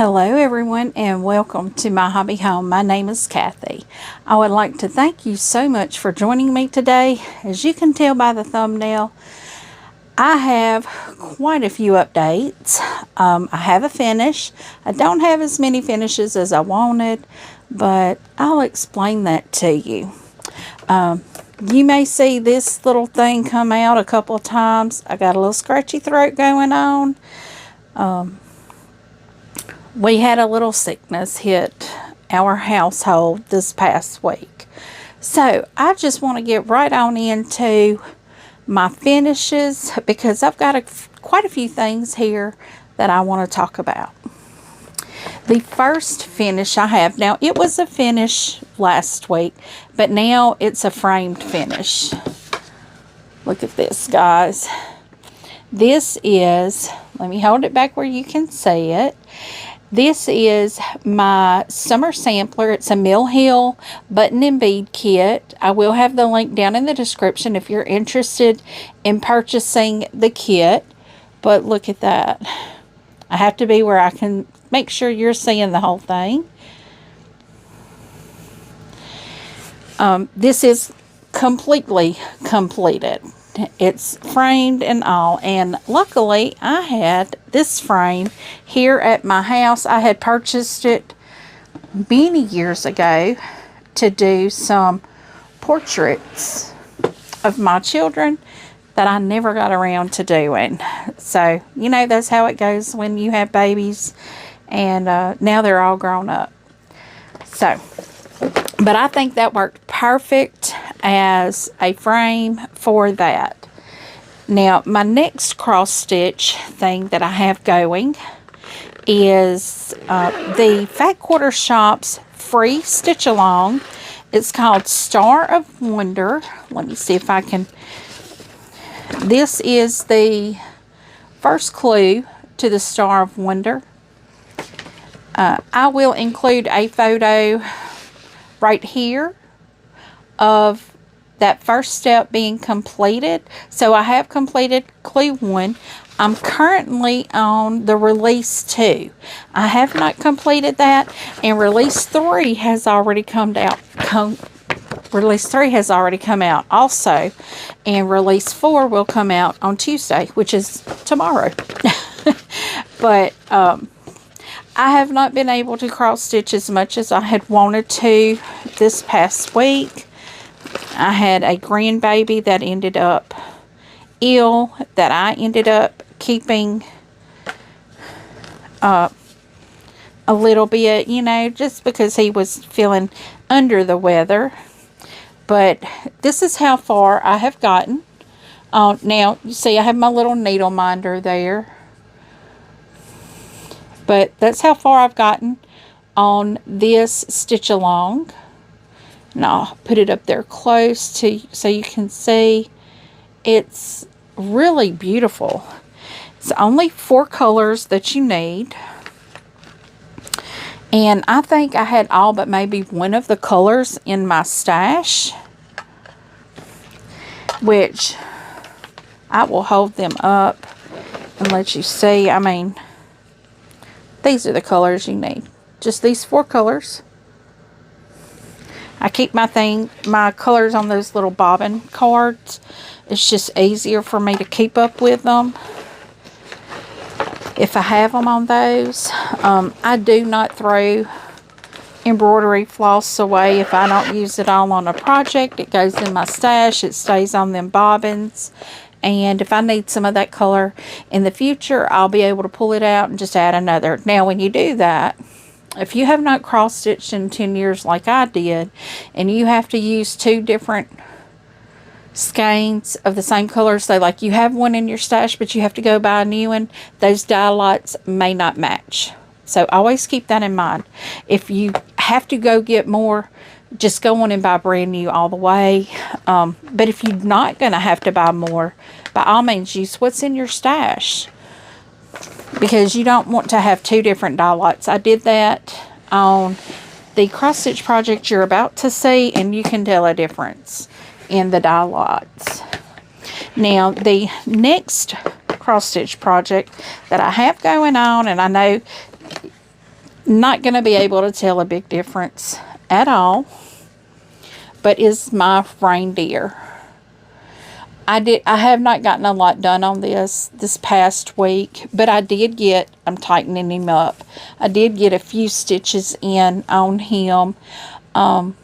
Hello everyone and welcome to My Hobby Home. My name is Cathy. I would like to thank you so much for joining me today. As you can tell by the thumbnail, I have quite a few updates. I have a finish. I don't have as many finishes as I wanted, but I'll explain that to you. You may see this little thing come out a couple of times. I got a little scratchy throat going on. We had a little sickness hit our household this past week. So I just want to get right on into my finishes because I've got quite a few things here that I want to talk about. The first finish I have, now it was a finish last week, but now it's a framed finish. Look at this, guys. This is, let me hold it back where you can see it. This is my summer sampler. It's a Mill Hill button and bead kit. I will have the link down in the description if you're interested in purchasing the kit. But look at that. I have to be where I can make sure you're seeing the whole thing. This is completely completed. It's framed and all, and luckily I had this frame here at my house. I had purchased it many years ago to do some portraits of my children that I never got around to doing. So, you know, that's how it goes when you have babies, and now they're all grown up. So, but I think that worked perfect as a frame for that. Now, my next cross stitch thing that I have going is the Fat Quarter Shop's free stitch along. It's called Star of Wonder. Let me see if I can. This is the first clue to the Star of Wonder. I will include a photo right here of that first step being completed. So I have completed clue 1. I'm currently on the release 2. I have not completed that, and release 3 has already come out. Release 3 has already come out also, and release 4 will come out on Tuesday, which is tomorrow. But I have not been able to cross stitch as much as I had wanted to this past week. I had a grandbaby that ended up ill, that I ended up keeping a little bit, you know, just because he was feeling under the weather. But this is how far I have gotten. Now, you see I have my little needle minder there. But that's how far I've gotten on this stitch along. And I'll put it up there close to so you can see. It's really beautiful. It's only 4 colors that you need. And I think I had all but maybe one of the colors in my stash, which I will hold them up and let you see. I mean, these are the colors you need. Just these 4 colors. I keep my colors on those little bobbin cards. It's just easier for me to keep up with them if I have them on those. I do not throw embroidery floss away if I don't use it all on a project. It goes in my stash. It stays on them bobbins. And if I need some of that color in the future, I'll be able to pull it out and just add another. Now, when you do that, if you have not cross-stitched in 10 years like I did, and you have to use 2 different skeins of the same color, so like you have one in your stash, but you have to go buy a new one, those die lots may not match. So always keep that in mind. If you have to go get more, just go on and buy brand new all the way. But if you're not going to have to buy more, by all means use what's in your stash, because you don't want to have 2 different die lots. I did that on the cross stitch project you're about to see, and you can tell a difference in the die lots. Now, the next cross stitch project that I have going on, and I know Not going to be able to tell a big difference at all, but is my reindeer. I have not gotten a lot done on this past week, but I did get, I'm tightening him up. I did get a few stitches in on him, but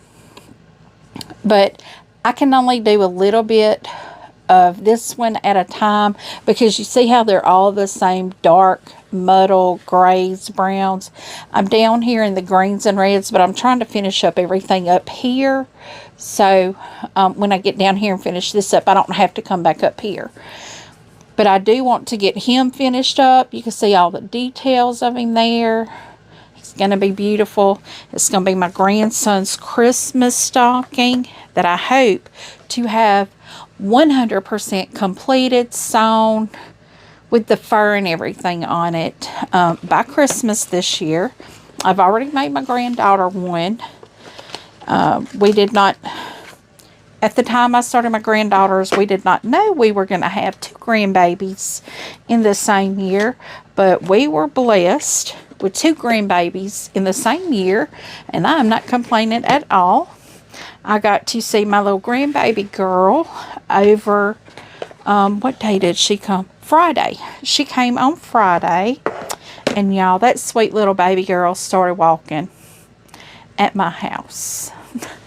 I can only do a little bit of this one at a time, because you see how they're all the same dark muddle grays, browns. I'm down here in the greens and reds, but I'm trying to finish up everything up here, so when I get down here and finish this up, I don't have to come back up here. But I do want to get him finished up. You can see all the details of him there. It's going to be beautiful. It's going to be my grandson's Christmas stocking that I hope to have 100% completed, sewn, with the fur and everything on it by Christmas this year. I've already made my granddaughter one. We did not, at the time I started my granddaughters, we did not know we were going to have 2 grandbabies in the same year, but we were blessed with 2 grandbabies in the same year, and I'm not complaining at all. I got to see my little grandbaby girl over, what day did she come? Friday. She came on Friday, and y'all, that sweet little baby girl started walking at my house.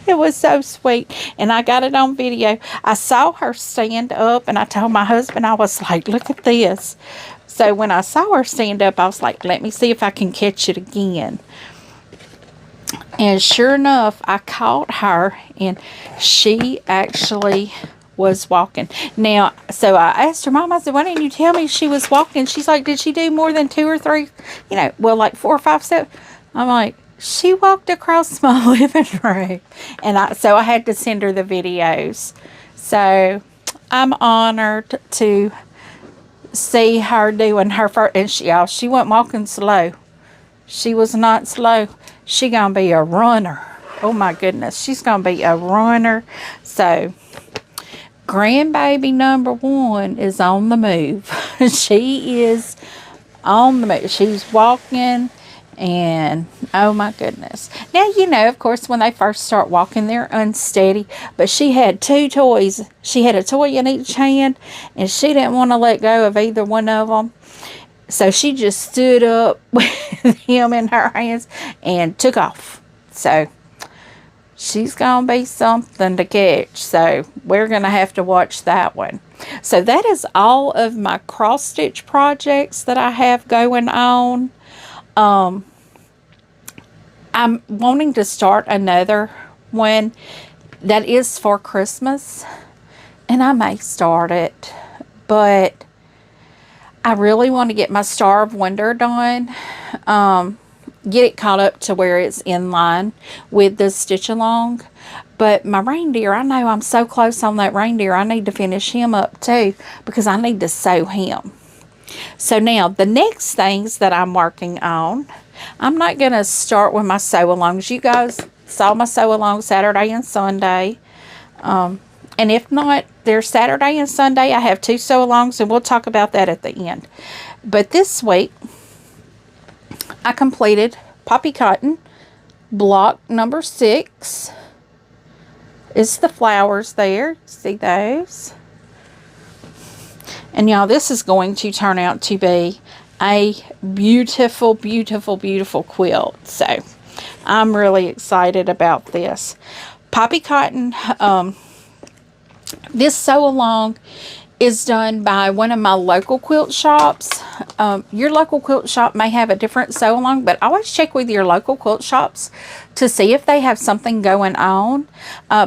It was so sweet, and I got it on video. I saw her stand up, and I told my husband, I was like, look at this. So when I saw her stand up, I was like, let me see if I can catch it again. And sure enough, I caught her, and she actually was walking. Now, so I asked her, Mom, I said, why didn't you tell me she was walking? She's like, did she do more than 2 or 3, well, like 4 or 5 steps? I'm like, she walked across my living room. And so I had to send her the videos. So I'm honored to see her doing her first, and she wasn't walking slow. She was not slow. She gonna be a runner. Oh my goodness, she's gonna be a runner. So grandbaby number 1 is on the move. She is on the move. She's walking, and oh my goodness. Now, of course, when they first start walking, they're unsteady, but she had 2 toys. She had a toy in each hand, and she didn't want to let go of either one of them. So she just stood up with him in her hands and took off. So she's going to be something to catch. So we're going to have to watch that one. So that is all of my cross stitch projects that I have going on. I'm wanting to start another one that is for Christmas, and I may start it, but I really want to get my Star of Wonder done, get it caught up to where it's in line with the stitch along. But my reindeer, I know I'm so close on that reindeer, I need to finish him up too, because I need to sew him. So now the next things that I'm working on, I'm not going to start with my sew alongs. You guys saw my sew along Saturday and Sunday. And if not, there's Saturday and Sunday. I have 2 sew alongs, and we'll talk about that at the end. But this week, I completed Poppy Cotton block number 6. It's the flowers there. See those? And y'all, this is going to turn out to be a beautiful, beautiful, beautiful quilt. So I'm really excited about this. Poppy Cotton, this sew along is done by one of my local quilt shops. Your local quilt shop may have a different sew along, but always check with your local quilt shops to see if they have something going on.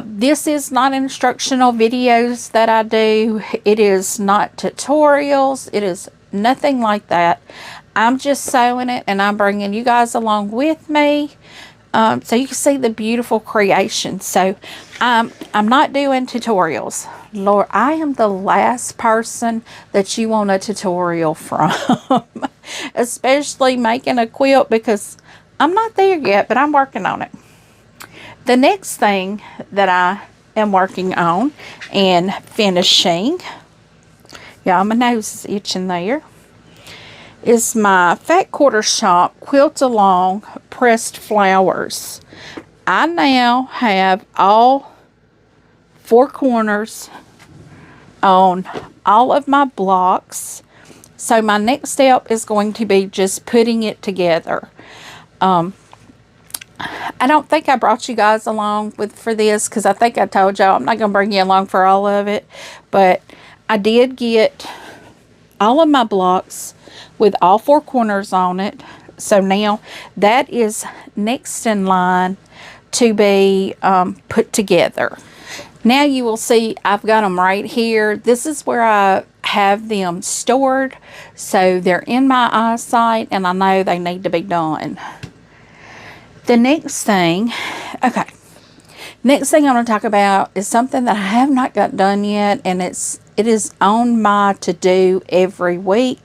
This is not instructional videos that I do. It is not tutorials. It is nothing like that. I'm just sewing it, and I'm bringing you guys along with me. So you can see the beautiful creation. So I'm not doing tutorials. Lord, I am the last person that you want a tutorial from. Especially making a quilt, because I'm not there yet, but I'm working on it. The next thing that I am working on and finishing, yeah, my nose is itching there, is my Fat Quarter Shop Quilt Along Pressed Flowers. I now have all 4 corners on all of my blocks. So my next step is going to be just putting it together. I don't think I brought you guys along for this, because I think I told y'all I'm not going to bring you along for all of it. But I did get all of my blocks with all 4 corners on it. So now that is next in line to be put together. Now you will see I've got them right here. This is where I have them stored. So they're in my eyesight and I know they need to be done. The next thing, next thing I'm going to talk about is something that I have not got done yet, and it is on my to-do every week.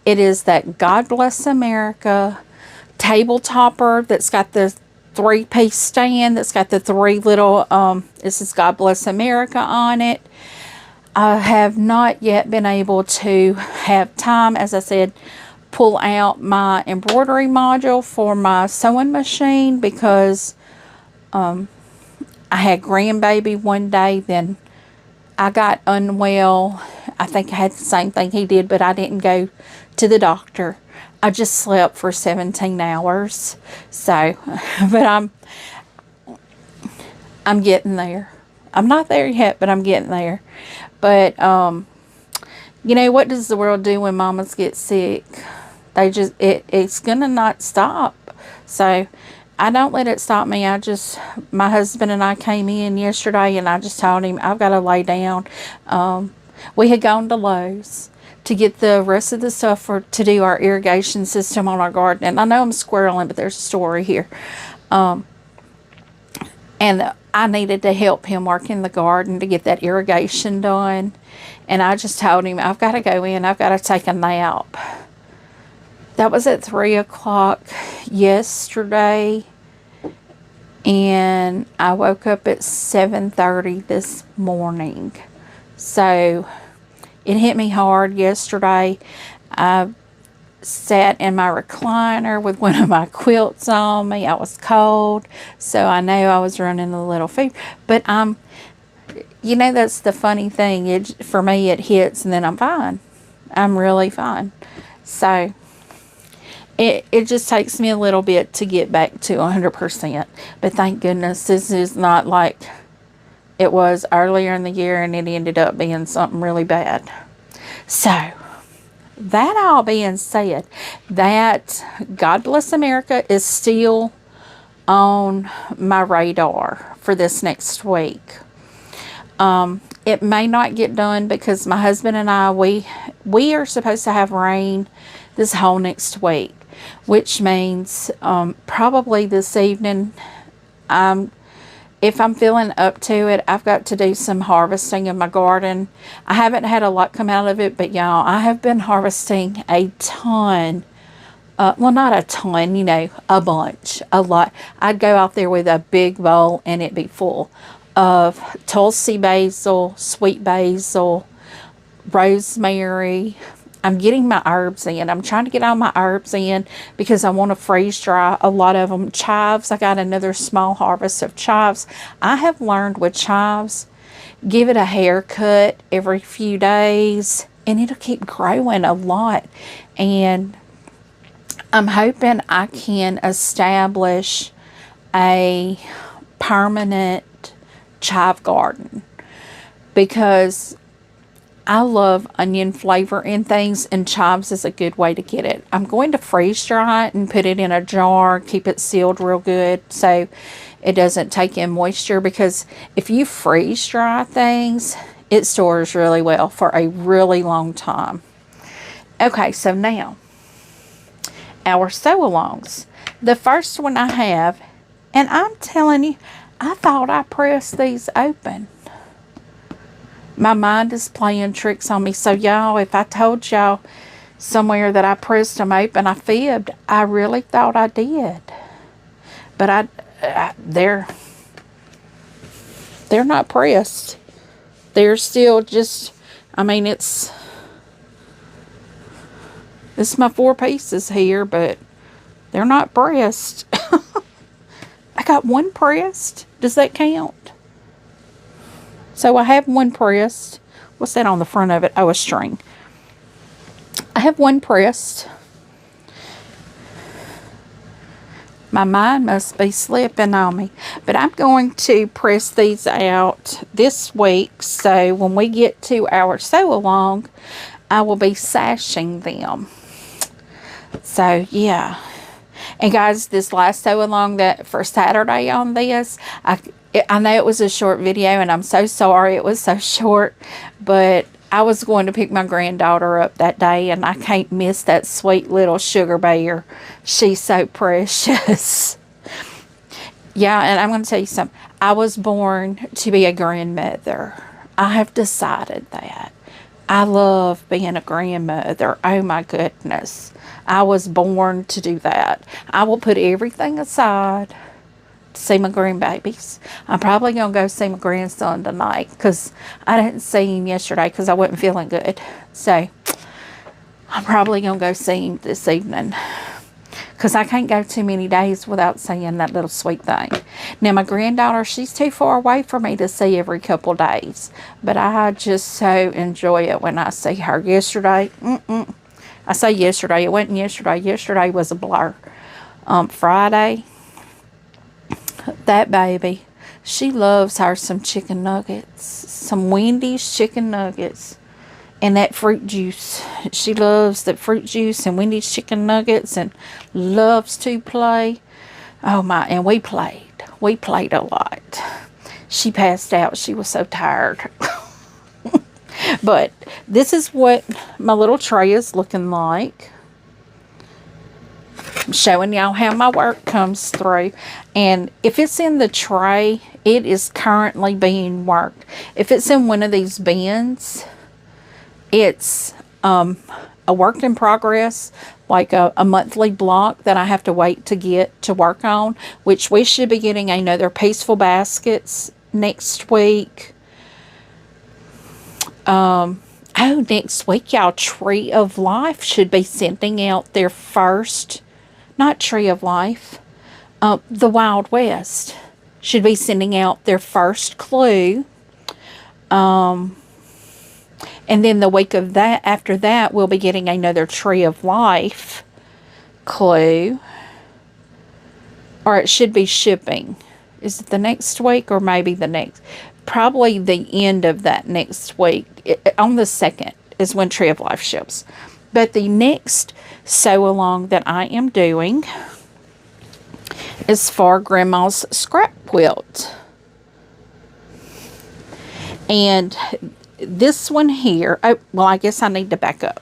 It is that God Bless America table topper that's got the 3-piece stand, that's got the 3 little, this is God Bless America on it. I have not yet been able to have time, as I said, pull out my embroidery module for my sewing machine, because I had grandbaby one day, then I got unwell. I think I had the same thing he did, but I didn't go to the doctor. I just slept for 17 hours. So, but I'm getting there. I'm not there yet, but I'm getting there. But you know, what does the world do when mamas get sick? They just, it's gonna not stop. So I don't let it stop me. My husband and I came in yesterday and I just told him I've got to lay down. We had gone to Lowe's to get the rest of the stuff to do our irrigation system on our garden. And I know I'm squirreling, but there's a story here. And I needed to help him work in the garden to get that irrigation done. And I just told him I've got to go in. I've got to take a nap. That was at 3 o'clock yesterday, and I woke up at 7:30 this morning. So it hit me hard yesterday. I sat in my recliner with one of my quilts on me. I was cold, so I know I was running a little fever. But you know, that's the funny thing. For me, it hits, and then I'm fine. I'm really fine. So it just takes me a little bit to get back to 100%. But thank goodness this is not like it was earlier in the year and it ended up being something really bad. So, that all being said, that God Bless America is still on my radar for this next week. It may not get done because my husband and I, we are supposed to have rain this whole next week, which means probably this evening, if I'm feeling up to it, I've got to do some harvesting in my garden. I haven't had a lot come out of it, but y'all, I have been harvesting a ton. Well, not a ton, you know, a bunch, a lot. I'd go out there with a big bowl and it'd be full of Tulsi basil, sweet basil, rosemary. I'm getting my herbs in. I'm trying to get all my herbs in because I want to freeze dry a lot of them. Chives, I got another small harvest of chives. I have learned with chives, give it a haircut every few days and it'll keep growing a lot. And I'm hoping I can establish a permanent chive garden, because I love onion flavor in things, and chives is a good way to get it. I'm going to freeze dry it and put it in a jar, keep it sealed real good so it doesn't take in moisture, because if you freeze dry things, it stores really well for a really long time. Okay, so now, our sew-alongs. The first one I have, and I'm telling you, I thought I pressed these open. My mind is playing tricks on me. So y'all, if I told y'all somewhere that I pressed them open, I fibbed. I really thought I did. But they're not pressed. They're still just, I mean, it's, This is my 4 pieces here, but they're not pressed. I got one pressed. Does that count? So I have one pressed. What's that on the front of it? Oh, a string. I have one pressed. My mind must be slipping on me. But I'm going to press these out this week. So when we get to our sew-along, I will be sashing them. So, yeah. And guys, this last sew-along that for Saturday on this, I know it was a short video, and I'm so sorry it was so short. But I was going to pick my granddaughter up that day, and I can't miss that sweet little sugar bear. She's so precious. Yeah, and I'm going to tell you something. I was born to be a grandmother. I have decided that. I love being a grandmother. Oh my goodness. I was born to do that. I will put everything aside to see my grandbabies. I'm probably going to go see my grandson tonight because I didn't see him yesterday because I wasn't feeling good. So I'm probably going to go see him this evening because I can't go too many days without seeing that little sweet thing. Now my granddaughter, she's too far away for me to see every couple days, but I just so enjoy it when I see her. Yesterday, I say yesterday, it wasn't yesterday. Yesterday was a blur. Friday, that baby, she loves her some chicken nuggets, some Wendy's chicken nuggets, and that fruit juice. She loves the fruit juice and Wendy's chicken nuggets, and loves to play. Oh my! And we played a lot. She passed out. She was so tired. But this is what my little tray is looking like. I'm showing y'all how my work comes through. And if it's in the tray, it is currently being worked. If it's in one of these bins, it's a work in progress, like a monthly block that I have to wait to get to work on, which we should be getting another Peaceful Baskets next week. Next week, y'all, Tree of Life should be sending out their first, not Tree of Life, the Wild West should be sending out their first clue. And then the week of that, after that, we'll be getting another Tree of Life clue. Or it should be shipping. Is it the next week or maybe the next? Probably the end of that next week. On the 2nd is when Tree of Life ships. But the next sew-along that I am doing is for Grandma's scrap quilt. And this one here, well, I guess I need to back up.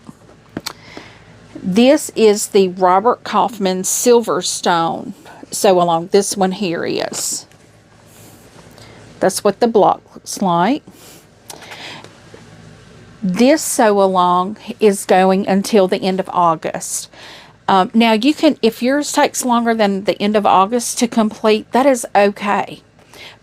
This is the Robert Kaufman Silverstone sew-along. This one here is. That's what the block looks like. This sew-along is going until the end of August. Now, you can, if yours takes longer than the end of August to complete, that is okay.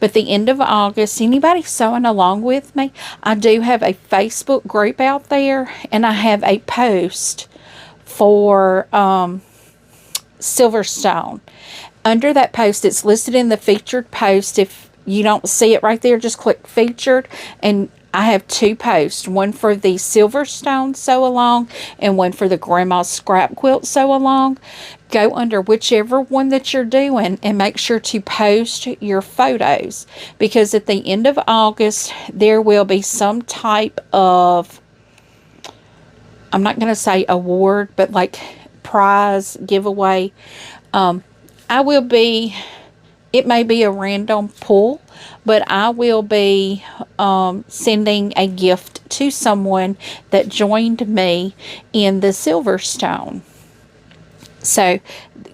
But the end of August, anybody sewing along with me, I do have a Facebook group out there, and I have a post for Silverstone. Under that post, it's listed in the featured post. If you don't see it right there, just click featured, and I have 2 posts, one for the Silverstone sew-along and one for the Grandma's Scrap Quilt sew-along. Go under whichever one that you're doing and make sure to post your photos, because at the end of August, there will be some type of, I'm not going to say award, but like prize giveaway. It may be a random pull, but I will be sending a gift to someone that joined me in the Silverstone. So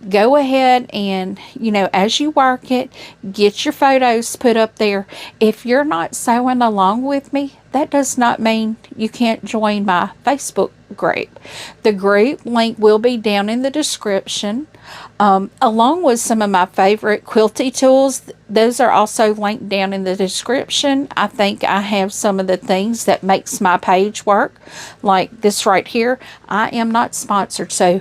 go ahead and, you know, as you work it, get your photos put up there. If you're not sewing along with me, that does not mean you can't join my Facebook group. The group link will be down in the description, along with some of my favorite quilty tools. Those are also linked down in the description. I think I have some of the things that makes my page work, like this right here. I am not sponsored, so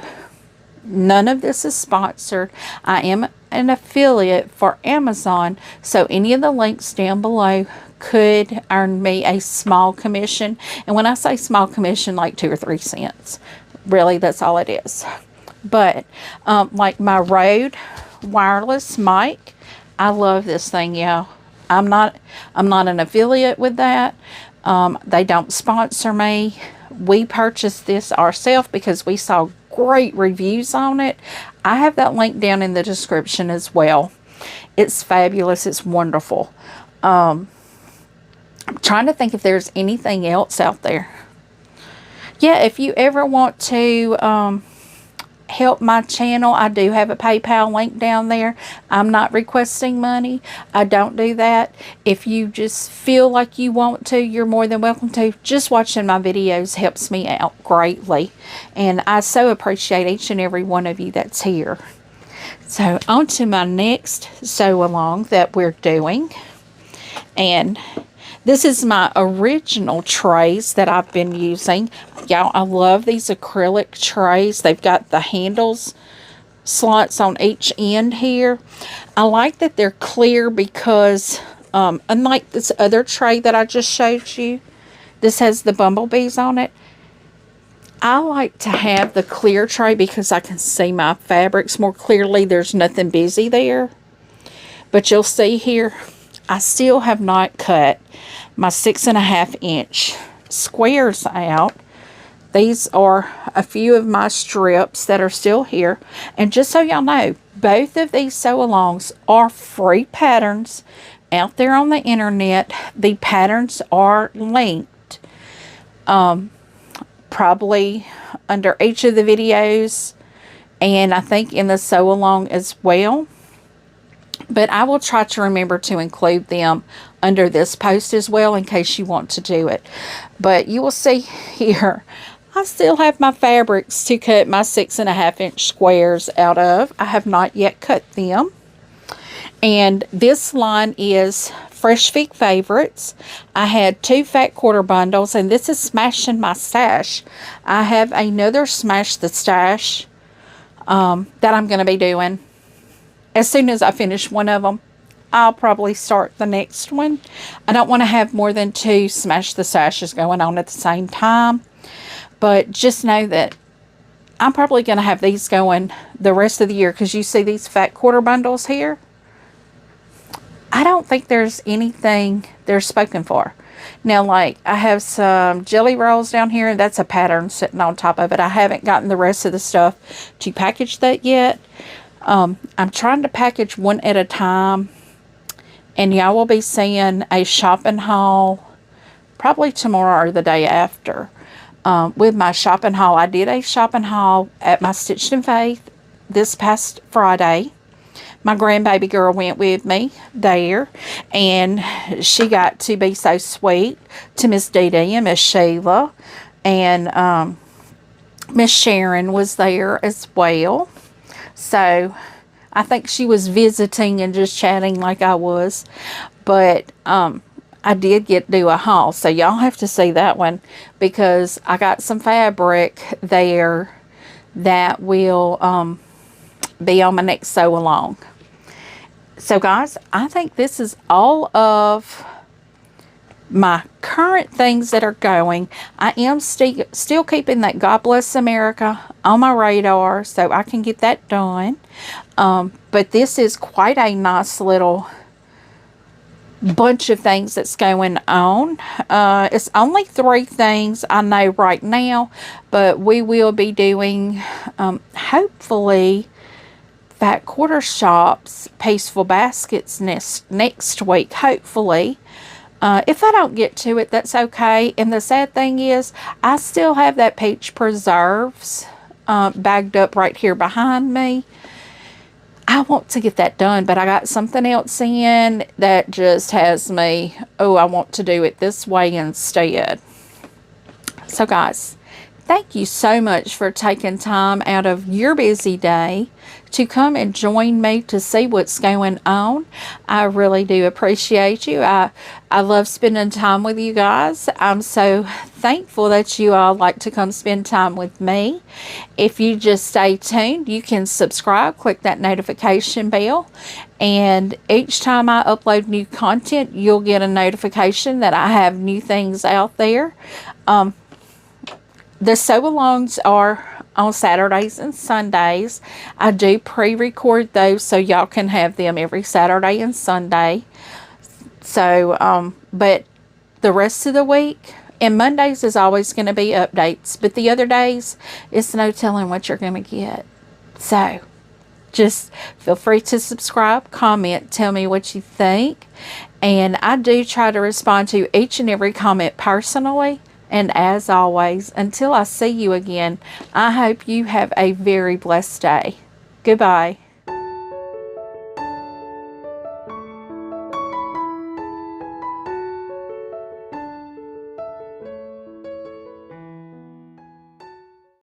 none of this is sponsored. I am an affiliate for Amazon, so any of the links down below could earn me a small commission. And when I say small commission, like 2 or 3 cents. Really, that's all it is. But like my Rode wireless mic, I love this thing, y'all. I'm not an affiliate with that. They don't sponsor me. We purchased this ourselves because we saw great reviews on it. I have that link down in the description as well. It's fabulous. It's wonderful. I'm trying to think if there's anything else out there. Yeah, if you ever want to help my channel, I do have a PayPal link down there. I'm not requesting money. I don't do that. If you just feel like you want to, you're more than welcome to. Just watching my videos helps me out greatly, and I so appreciate each and every one of you that's here. So on to my next sew along that we're doing, and this is my original trays that I've been using. Y'all, I love these acrylic trays. They've got the handles, slots on each end here. I like that they're clear because, unlike this other tray that I just showed you, this has the bumblebees on it. I like to have the clear tray because I can see my fabrics more clearly. There's nothing busy there. But you'll see here, I still have not cut my 6.5 inch squares out. These are a few of my strips that are still here. And just so y'all know, both of these sew-alongs are free patterns out there on the internet. The patterns are linked probably under each of the videos, and I think in the sew-along as well. But I will try to remember to include them under this post as well in case you want to do it. But you will see here, I still have my fabrics to cut my 6.5 inch squares out of. I have not yet cut them. And this line is Fresh Feet Favorites. I had 2 fat quarter bundles, and this is Smashing My Stash. I have another Smash the Stash that I'm going to be doing. As soon as I finish one of them, I'll probably start the next one. I don't want to have more than 2 Smash the Stashes going on at the same time. But just know that I'm probably going to have these going the rest of the year, because you see these fat quarter bundles here. I don't think there's anything they're spoken for. Now, like, I have some jelly rolls down here, and that's a pattern sitting on top of it. I haven't gotten the rest of the stuff to package that yet. I'm trying to package one at a time, and y'all will be seeing a shopping haul probably tomorrow or the day after. With my shopping haul, I did a shopping haul at my Stitched in Faith this past Friday. My grandbaby girl went with me there, and she got to be so sweet to Miss Dee Dee and Miss Sheila, and Miss Sharon was there as well. So I think she was visiting and just chatting like I was, but I did get to do a haul, so y'all have to see that one, because I got some fabric there that will be on my next sew along. So guys, I think this is all of my current things that are going. I am still keeping that God Bless America on my radar so I can get that done. But this is quite a nice little bunch of things that's going on. It's only 3 things I know right now, but we will be doing hopefully fat quarter shops, peaceful baskets next week, hopefully. If I don't get to it, that's okay. And the sad thing is, I still have that peach preserves bagged up right here behind me. I want to get that done, but I got something else in that just has me, oh, I want to do it this way instead. So guys, thank you so much for taking time out of your busy day to come and join me to see what's going on. I really do appreciate you. I love spending time with you guys. I'm so thankful that you all like to come spend time with me. If you just stay tuned, you can subscribe, click that notification bell, and each time I upload new content, you'll get a notification that I have new things out there. The sew-alongs are on Saturdays and Sundays. I do pre-record those so y'all can have them every Saturday and Sunday. So, but the rest of the week, and Mondays is always going to be updates. But the other days, it's no telling what you're going to get. So, just feel free to subscribe, comment, tell me what you think. And I do try to respond to each and every comment personally. And as always, until I see you again, I hope you have a very blessed day. Goodbye.